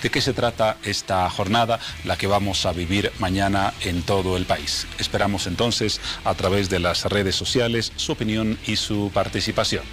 ¿De qué se trata esta jornada, la que vamos a vivir mañana en todo el país? Esperamos entonces, a través de las redes sociales, su opinión y su participación.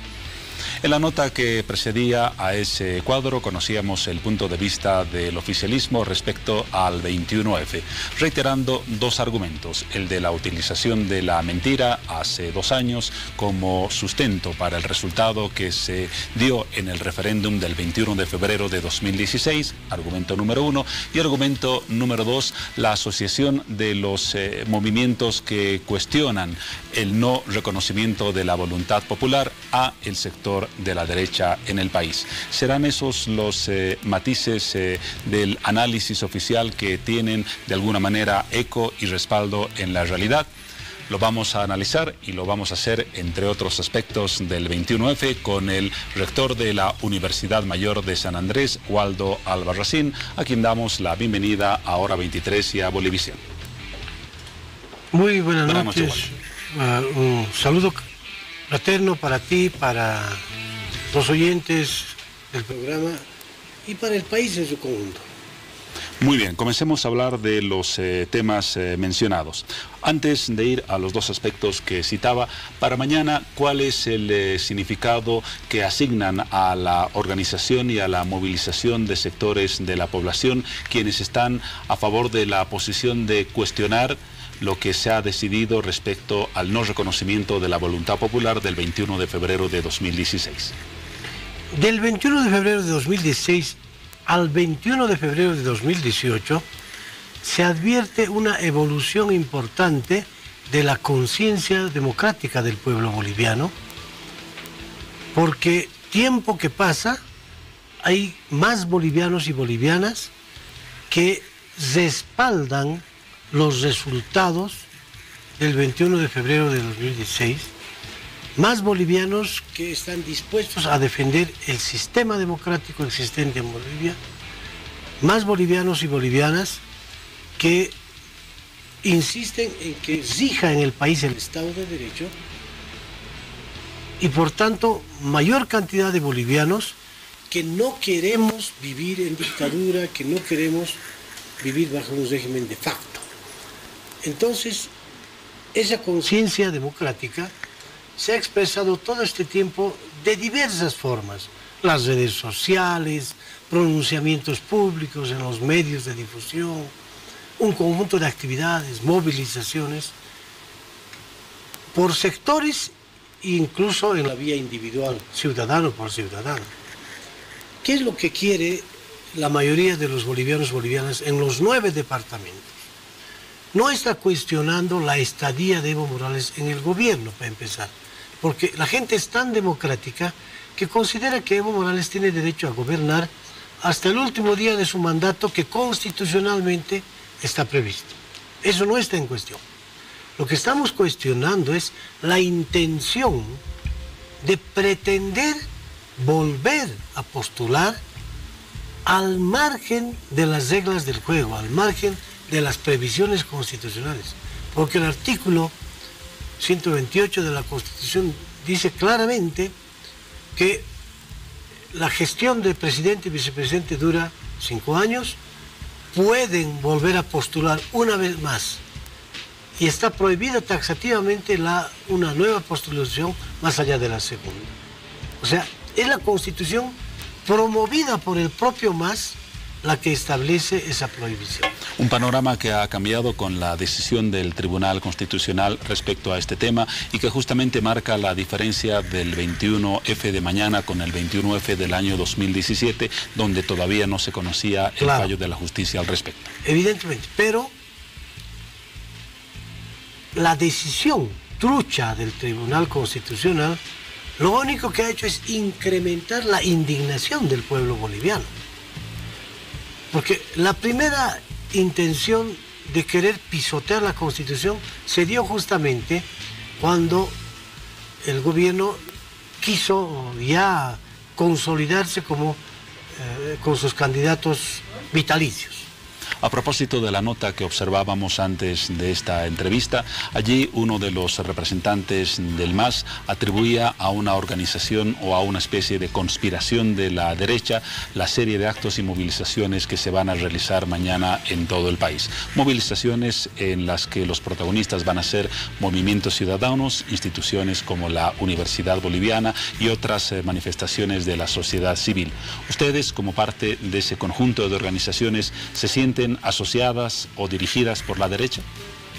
En la nota que precedía a ese cuadro conocíamos el punto de vista del oficialismo respecto al 21F, reiterando dos argumentos: el de la utilización de la mentira hace 2 años como sustento para el resultado que se dio en el referéndum del 21 de febrero de 2016, argumento número 1, y argumento número 2, la asociación de los movimientos que cuestionan el no reconocimiento de la voluntad popular a el sector de la derecha en el país. ¿Serán esos los matices del análisis oficial que tienen de alguna manera eco y respaldo en la realidad? Lo vamos a analizar y lo vamos a hacer, entre otros aspectos del 21F, con el rector de la Universidad Mayor de San Andrés, Waldo Albarracín, a quien damos la bienvenida a Hora 23 y a Bolivisión. Muy buenas noches. Un saludo fraterno para ti, para los oyentes del programa y para el país en su conjunto. Muy bien, comencemos a hablar de los temas mencionados. Antes de ir a los dos aspectos que citaba, para mañana, ¿cuál es el significado que asignan a la organización y a la movilización de sectores de la población quienes están a favor de la posición de cuestionar lo que se ha decidido respecto al no reconocimiento de la voluntad popular del 21 de febrero de 2016? Del 21 de febrero de 2016 al 21 de febrero de 2018 se advierte una evolución importante de la conciencia democrática del pueblo boliviano, porque tiempo que pasa hay más bolivianos y bolivianas que respaldan los resultados del 21 de febrero de 2016, más bolivianos que están dispuestos a defender el sistema democrático existente en Bolivia, más bolivianos y bolivianas que insisten en que rija en el país el Estado de Derecho, y por tanto mayor cantidad de bolivianos que no queremos vivir en dictadura, que no queremos vivir bajo un régimen de facto. Entonces, esa conciencia democrática se ha expresado todo este tiempo de diversas formas: las redes sociales, pronunciamientos públicos en los medios de difusión, un conjunto de actividades, movilizaciones, por sectores, incluso en la vía individual, ciudadano por ciudadano. ¿Qué es lo que quiere la mayoría de los bolivianos y bolivianas en los 9 departamentos? No está cuestionando la estadía de Evo Morales en el gobierno, para empezar, porque la gente es tan democrática que considera que Evo Morales tiene derecho a gobernar hasta el último día de su mandato, que constitucionalmente está previsto. Eso no está en cuestión. Lo que estamos cuestionando es la intención de pretender volver a postular al margen de las reglas del juego, al margen de las previsiones constitucionales, porque el artículo 128 de la Constitución dice claramente que la gestión del presidente y vicepresidente dura 5 años, pueden volver a postular una vez más, y está prohibida taxativamente una nueva postulación más allá de la segunda. O sea, es la Constitución promovida por el propio MAS la que establece esa prohibición. Un panorama que ha cambiado con la decisión del Tribunal Constitucional respecto a este tema y que justamente marca la diferencia del 21F de mañana con el 21F del año 2017, donde todavía no se conocía el fallo de la justicia al respecto. Evidentemente, pero la decisión trucha del Tribunal Constitucional lo único que ha hecho es incrementar la indignación del pueblo boliviano. Porque la primera intención de querer pisotear la Constitución se dio justamente cuando el gobierno quiso ya consolidarse como con sus candidatos vitalicios. A propósito de la nota que observábamos antes de esta entrevista, allí uno de los representantes del MAS atribuía a una organización o a una especie de conspiración de la derecha la serie de actos y movilizaciones que se van a realizar mañana en todo el país. Movilizaciones en las que los protagonistas van a ser movimientos ciudadanos, instituciones como la Universidad Boliviana y otras manifestaciones de la sociedad civil. Ustedes, como parte de ese conjunto de organizaciones, ¿se sienten asociadas o dirigidas por la derecha?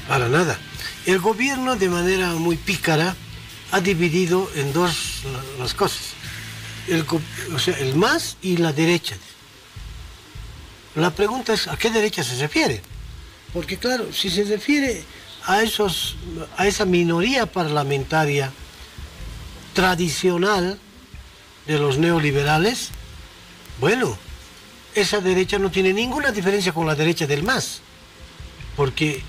Para nada. El gobierno, de manera muy pícara, ha dividido en dos las cosas. El MAS y la derecha. La pregunta es, ¿a qué derecha se refiere? Porque claro, si se refiere a esa minoría parlamentaria tradicional de los neoliberales, bueno, esa derecha no tiene ninguna diferencia con la derecha del MAS, porque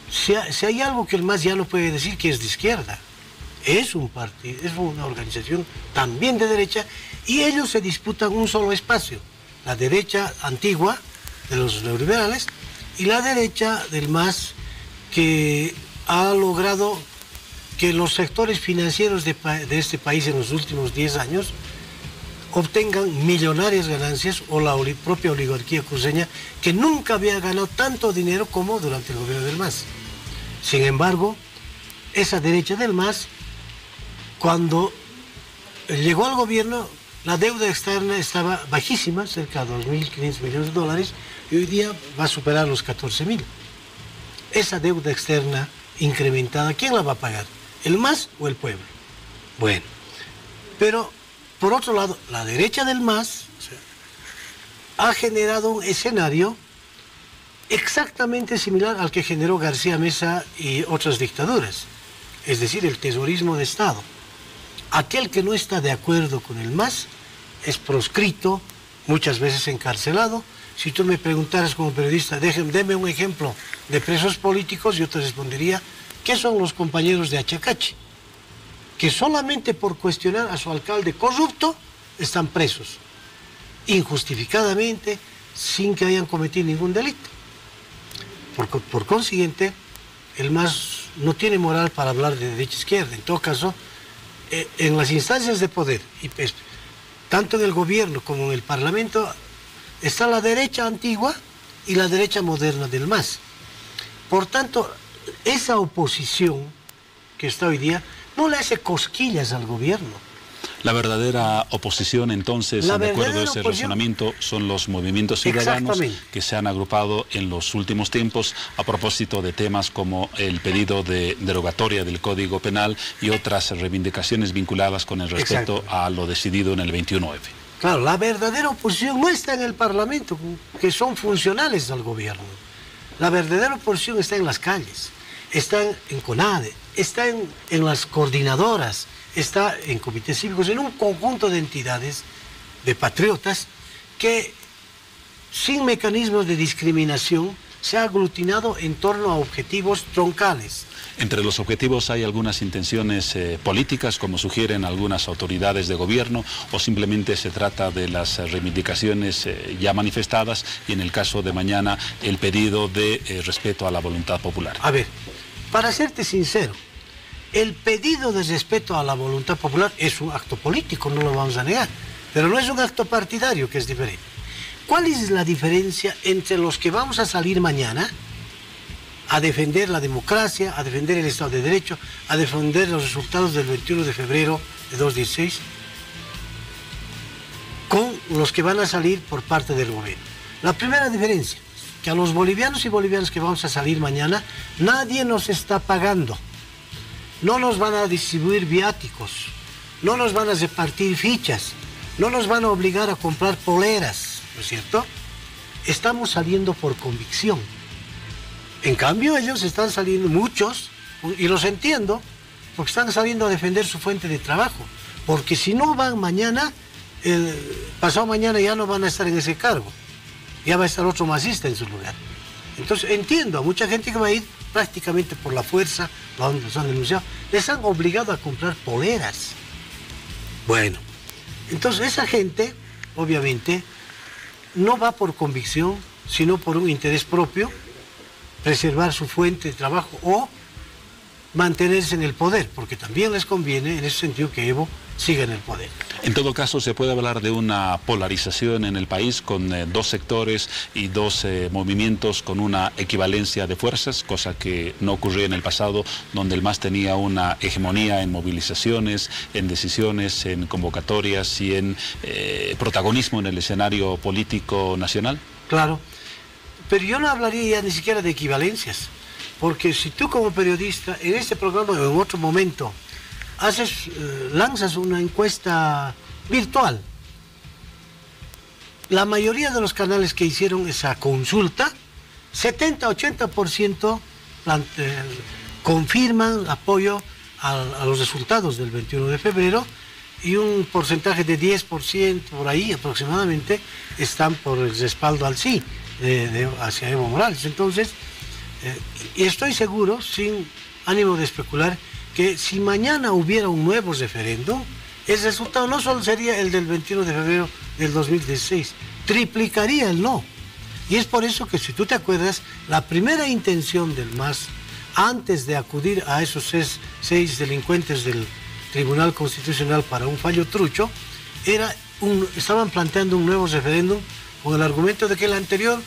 si hay algo que el MAS ya no puede decir que es de izquierda, es un partido, es una organización también de derecha, y ellos se disputan un solo espacio, la derecha antigua de los neoliberales y la derecha del MAS, que ha logrado que los sectores financieros de este país en los últimos 10 años obtengan millonarias ganancias, o la propia oligarquía cruceña, que nunca había ganado tanto dinero como durante el gobierno del MAS. Sin embargo, esa derecha del MAS, cuando llegó al gobierno, la deuda externa estaba bajísima, cerca de 2.500 millones de dólares, y hoy día va a superar los 14.000. Esa deuda externa incrementada, ¿quién la va a pagar? ¿El MAS o el pueblo? Bueno, pero por otro lado, la derecha del MAS, ha generado un escenario exactamente similar al que generó García Meza y otras dictaduras, es decir, el tesorismo de Estado. Aquel que no está de acuerdo con el MAS es proscrito, muchas veces encarcelado. Si tú me preguntaras como periodista, deme un ejemplo de presos políticos, yo te respondería, ¿qué son los compañeros de Achacachi? Que solamente por cuestionar a su alcalde corrupto están presos, injustificadamente, sin que hayan cometido ningún delito. Por consiguiente, el MAS no tiene moral para hablar de derecha-izquierda. En todo caso, en las instancias de poder, y tanto en el gobierno como en el parlamento, está la derecha antigua y la derecha moderna del MAS. Por tanto, esa oposición que está hoy día no le hace cosquillas al gobierno. La verdadera oposición, entonces, de acuerdo a ese razonamiento, son los movimientos ciudadanos que se han agrupado en los últimos tiempos a propósito de temas como el pedido de derogatoria del Código Penal y otras reivindicaciones vinculadas con el respeto a lo decidido en el 21F. Claro, la verdadera oposición no está en el Parlamento, que son funcionales al gobierno. La verdadera oposición está en las calles, está en CONADE, está en las coordinadoras, está en comités cívicos, en un conjunto de entidades, de patriotas, que sin mecanismos de discriminación se ha aglutinado en torno a objetivos troncales. Entre los objetivos hay algunas intenciones políticas, como sugieren algunas autoridades de gobierno, o simplemente se trata de las reivindicaciones ya manifestadas y, en el caso de mañana, el pedido de respeto a la voluntad popular. A ver, para serte sincero, el pedido de respeto a la voluntad popular es un acto político, no lo vamos a negar, pero no es un acto partidario, que es diferente. ¿Cuál es la diferencia entre los que vamos a salir mañana a defender la democracia, a defender el Estado de Derecho, a defender los resultados del 21 de febrero de 2016, con los que van a salir por parte del gobierno? La primera diferencia, que a los bolivianos y bolivianas que vamos a salir mañana, nadie nos está pagando. No nos van a distribuir viáticos, no nos van a repartir fichas, no nos van a obligar a comprar poleras, ¿no es cierto? Estamos saliendo por convicción. En cambio, ellos están saliendo, muchos, y los entiendo, porque están saliendo a defender su fuente de trabajo. Porque si no van mañana, pasado mañana ya no van a estar en ese cargo. Ya va a estar otro masista en su lugar. Entonces, entiendo a mucha gente que va a ir prácticamente por la fuerza, donde los han denunciado, les han obligado a comprar poleras. Bueno, entonces esa gente, obviamente, no va por convicción, sino por un interés propio, preservar su fuente de trabajo o mantenerse en el poder, porque también les conviene en ese sentido que Evo siga en el poder. En todo caso, se puede hablar de una polarización en el país con dos sectores y dos movimientos con una equivalencia de fuerzas, cosa que no ocurría en el pasado, donde el MAS tenía una hegemonía en movilizaciones, en decisiones, en convocatorias y en protagonismo en el escenario político nacional. Claro, pero yo no hablaría ya ni siquiera de equivalencias, porque si tú como periodista en este programa o en otro momento lanzas una encuesta virtual, la mayoría de los canales que hicieron esa consulta, 70-80% confirman apoyo a los resultados del 21 de febrero y un porcentaje de 10% por ahí aproximadamente están por el respaldo al sí hacia Evo Morales. Entonces, y estoy seguro, sin ánimo de especular, que si mañana hubiera un nuevo referéndum, el resultado no solo sería el del 21 de febrero del 2016, triplicaría el no. Y es por eso que, si tú te acuerdas, la primera intención del MAS, antes de acudir a esos seis delincuentes del Tribunal Constitucional para un fallo trucho, estaban planteando un nuevo referéndum con el argumento de que el anterior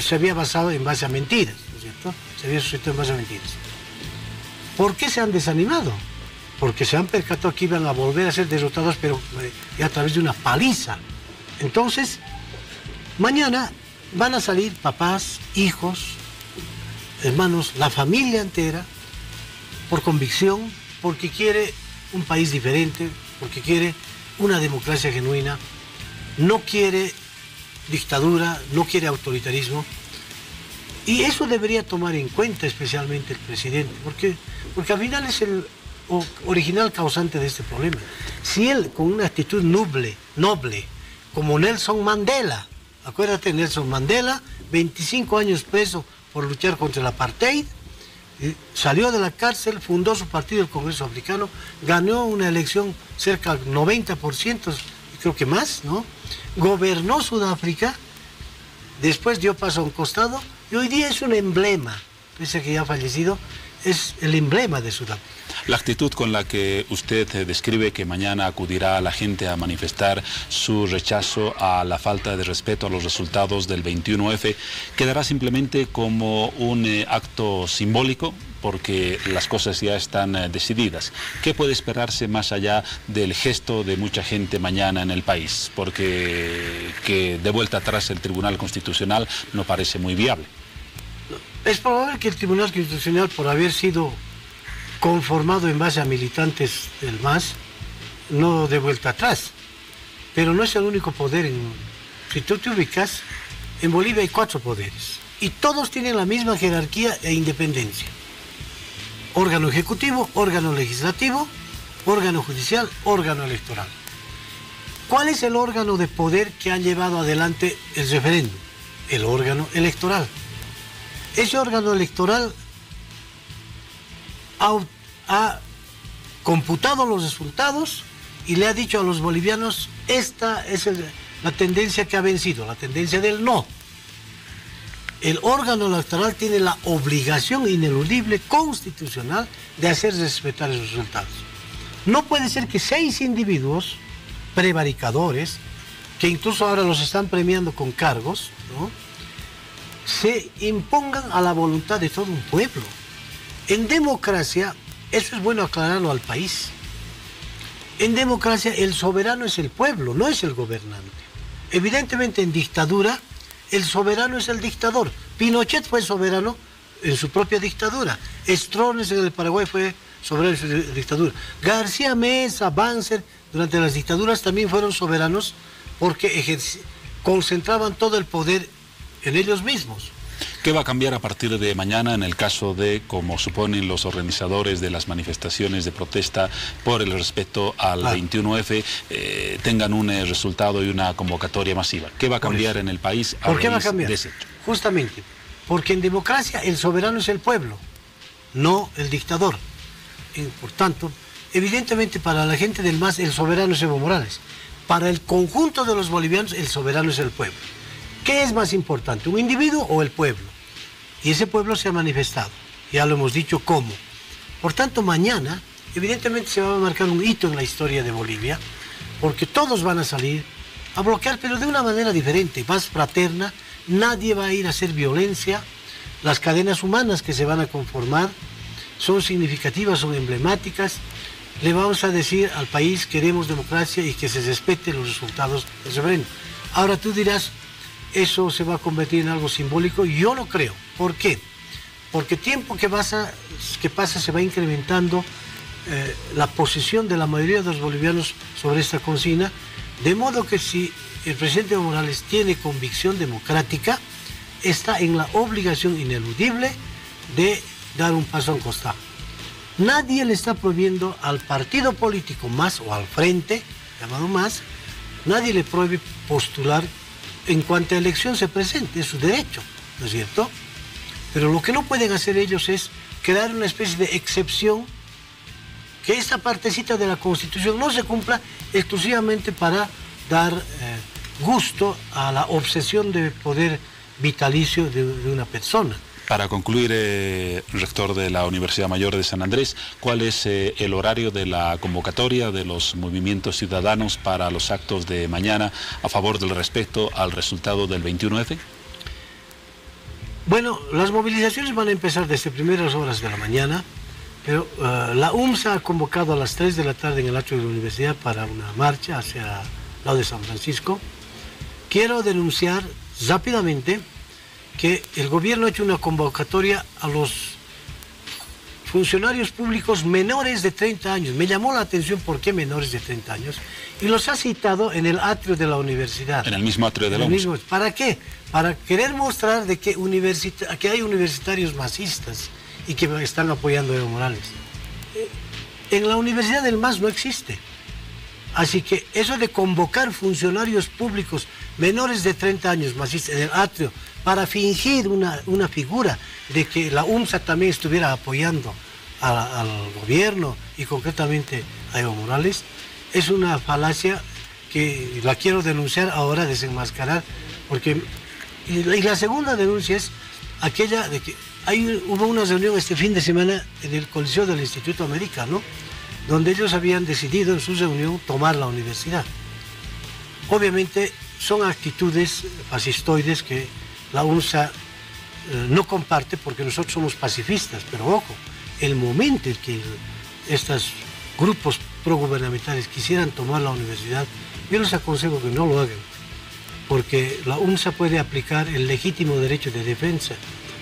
se había basado en base a mentiras, ¿no es cierto? Se había suscitado en base a mentiras. ¿Por qué se han desanimado? Porque se han percatado que iban a volver a ser derrotados, pero a través de una paliza. Entonces, mañana van a salir papás, hijos, hermanos, la familia entera, por convicción, porque quiere un país diferente, porque quiere una democracia genuina, no quiere dictadura, no quiere autoritarismo. Y eso debería tomar en cuenta especialmente el presidente, porque al final es el original causante de este problema. Si él, con una actitud noble, como Nelson Mandela, acuérdate, Nelson Mandela, 25 años preso por luchar contra el apartheid, salió de la cárcel, fundó su partido, el Congreso Africano, ganó una elección cerca del 90%, creo que más, ¿no? Gobernó Sudáfrica, después dio paso a un costado, y hoy día es un emblema, pese a que ya ha fallecido, es el emblema de Sudáfrica. La actitud con la que usted describe que mañana acudirá a la gente a manifestar su rechazo a la falta de respeto a los resultados del 21F, ¿quedará simplemente como un acto simbólico? Porque las cosas ya están decididas. ¿Qué puede esperarse más allá del gesto de mucha gente mañana en el país? Porque que de vuelta atrás el Tribunal Constitucional no parece muy viable. Es probable que el Tribunal Constitucional, por haber sido conformado en base a militantes del MAS, no de vuelta atrás. Pero no es el único poder. Si tú te ubicas, en Bolivia hay 4 poderes. Y todos tienen la misma jerarquía e independencia. Órgano ejecutivo, órgano legislativo, órgano judicial, órgano electoral. ¿Cuál es el órgano de poder que ha llevado adelante el referéndum? El órgano electoral. Ese órgano electoral ha computado los resultados y le ha dicho a los bolivianos: esta es la tendencia que ha vencido, la tendencia del no. El órgano electoral tiene la obligación ineludible constitucional de hacer respetar esos resultados. No puede ser que 6 individuos prevaricadores, que incluso ahora los están premiando con cargos, ¿no?, se impongan a la voluntad de todo un pueblo. En democracia, eso es bueno aclararlo al país. En democracia el soberano es el pueblo, no es el gobernante. Evidentemente en dictadura el soberano es el dictador. Pinochet fue soberano en su propia dictadura. Strones en el Paraguay fue soberano en su dictadura. García Meza, Banzer, durante las dictaduras también fueron soberanos porque concentraban todo el poder en ellos mismos. ¿Qué va a cambiar a partir de mañana en el caso de, como suponen los organizadores de las manifestaciones de protesta por el respeto al 21F, tengan un resultado y una convocatoria masiva? ¿Qué va a cambiar en el país a raíz de ese hecho? Justamente, porque en democracia el soberano es el pueblo, no el dictador. Y, por tanto, evidentemente para la gente del MAS el soberano es Evo Morales. Para el conjunto de los bolivianos el soberano es el pueblo. ¿Qué es más importante, un individuo o el pueblo? Y ese pueblo se ha manifestado, ya lo hemos dicho cómo. Por tanto, mañana, evidentemente se va a marcar un hito en la historia de Bolivia, porque todos van a salir a bloquear, pero de una manera diferente, más fraterna. Nadie va a ir a hacer violencia. Las cadenas humanas que se van a conformar son significativas, son emblemáticas. Le vamos a decir al país: queremos democracia y que se respeten los resultados del referéndum. Ahora tú dirás, ¿eso se va a convertir en algo simbólico? Yo no creo. ¿Por qué? Porque tiempo que pasa se va incrementando la posición de la mayoría de los bolivianos sobre esta consigna, de modo que si el presidente Evo Morales tiene convicción democrática, está en la obligación ineludible de dar un paso al costado. Nadie le está prohibiendo al partido político MAS o al frente, llamado MAS, nadie le prohíbe postular en cuanto a elección se presente, es su derecho, ¿no es cierto? Pero lo que no pueden hacer ellos es crear una especie de excepción, que esta partecita de la Constitución no se cumpla exclusivamente para dar gusto a la obsesión de poder vitalicio de una persona. Para concluir, rector de la Universidad Mayor de San Andrés, ¿cuál es el horario de la convocatoria de los movimientos ciudadanos para los actos de mañana a favor del respeto al resultado del 21F? Bueno, las movilizaciones van a empezar desde primeras horas de la mañana, pero la UMSA ha convocado a las 3 de la tarde en el atrio de la universidad para una marcha hacia el lado de San Francisco. Quiero denunciar rápidamente que el gobierno ha hecho una convocatoria a los funcionarios públicos menores de 30 años. Me llamó la atención por qué menores de 30 años, y los ha citado en el atrio de la universidad. En el mismo atrio de la UMSA. ¿Para qué? Para querer mostrar de que hay universitarios masistas y que están apoyando a Evo Morales. En la Universidad del MAS no existe. Así que eso de convocar funcionarios públicos menores de 30 años masistas en el atrio para fingir una figura de que la UMSA también estuviera apoyando al gobierno y concretamente a Evo Morales, es una falacia que la quiero denunciar ahora, desenmascarar, porque... Y la segunda denuncia es aquella de que hubo una reunión este fin de semana en el Coliseo del Instituto Americano, donde ellos habían decidido en su reunión tomar la universidad. Obviamente son actitudes fascistoides que la UNSA no comparte, porque nosotros somos pacifistas, pero ojo, el momento en que estos grupos progubernamentales quisieran tomar la universidad, yo les aconsejo que no lo hagan, porque la UNSA puede aplicar el legítimo derecho de defensa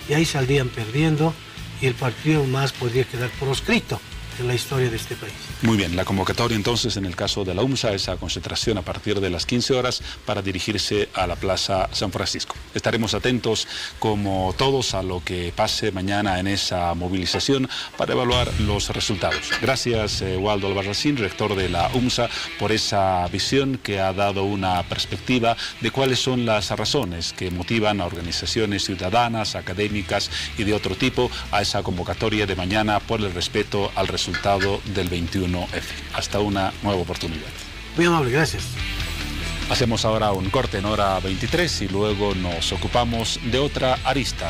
y ahí saldrían perdiendo y el partido MAS podría quedar proscrito en la historia de este país. Muy bien, la convocatoria entonces en el caso de la UMSA, esa concentración a partir de las 15 horas para dirigirse a la Plaza San Francisco. Estaremos atentos como todos a lo que pase mañana en esa movilización para evaluar los resultados. Gracias Waldo Albarracín, rector de la UMSA, por esa visión que ha dado una perspectiva de cuáles son las razones que motivan a organizaciones ciudadanas, académicas y de otro tipo a esa convocatoria de mañana por el respeto al resultado del 21F. Hasta una nueva oportunidad. Muy amable, gracias. Hacemos ahora un corte en hora 23 y luego nos ocupamos de otra arista.